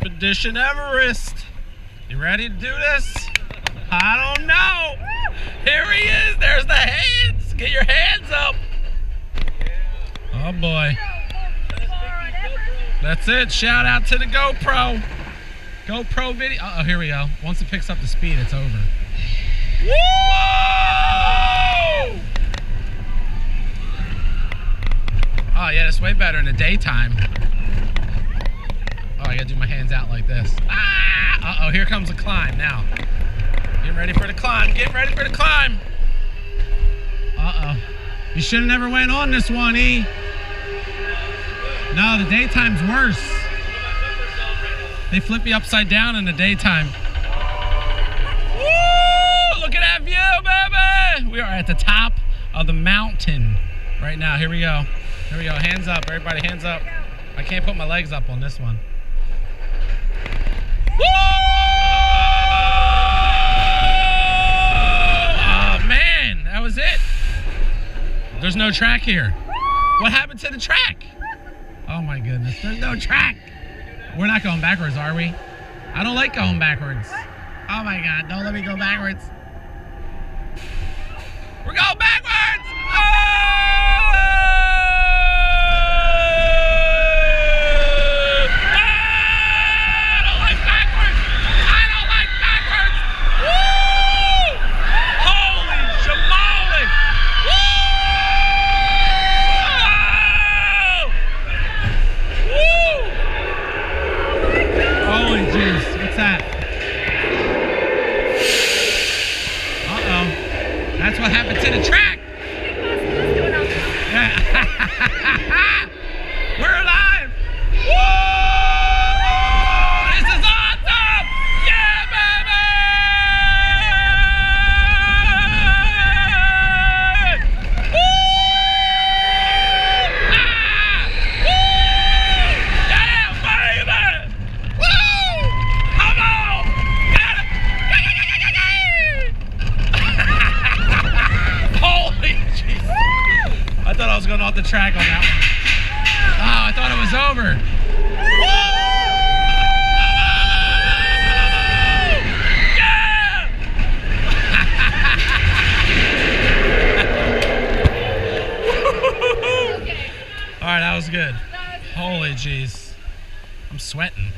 Expedition Everest. You ready to do this? I don't know. Here he is. There's the hands. Get your hands up. Oh boy. That's it. Shout out to the GoPro. GoPro video. Uh-oh, here we go. Once it picks up the speed, it's over. Woo! Oh yeah, it's way better in the daytime. Oh, I gotta do my hands out like this. Ah! Uh-oh, here comes the climb now. Get ready for the climb. Get ready for the climb. Uh-oh. You should have never went on this one, E. No, the daytime's worse. They flip you upside down in the daytime. Woo! Look at that view, baby! We are at the top of the mountain right now. Here we go. Here we go. Hands up, everybody. Hands up. I can't put my legs up on this one. Woo! Oh man, that was it. There's no track here. What happened to the track? Oh my goodness, there's no track. We're not going backwards, are we? I don't like going backwards. Oh my God, don't let me go backwards. We're going backwards! Oh! I don't like backwards! I don't like backwards! Woo! Holy shamoli! Woo! Woo! Holy jeez, what's that? Uh-oh. That's what happened to the track. Yeah. We're alive. Woo! This is awesome. Yeah, baby. Woo! Ah! Woo! Yeah, baby. Woo! Come on. Get it. Holy jeez. I thought I was going off the track on that one. Oh, I thought it was over. Yeah! All right, that was good. Holy jeez. I'm sweating.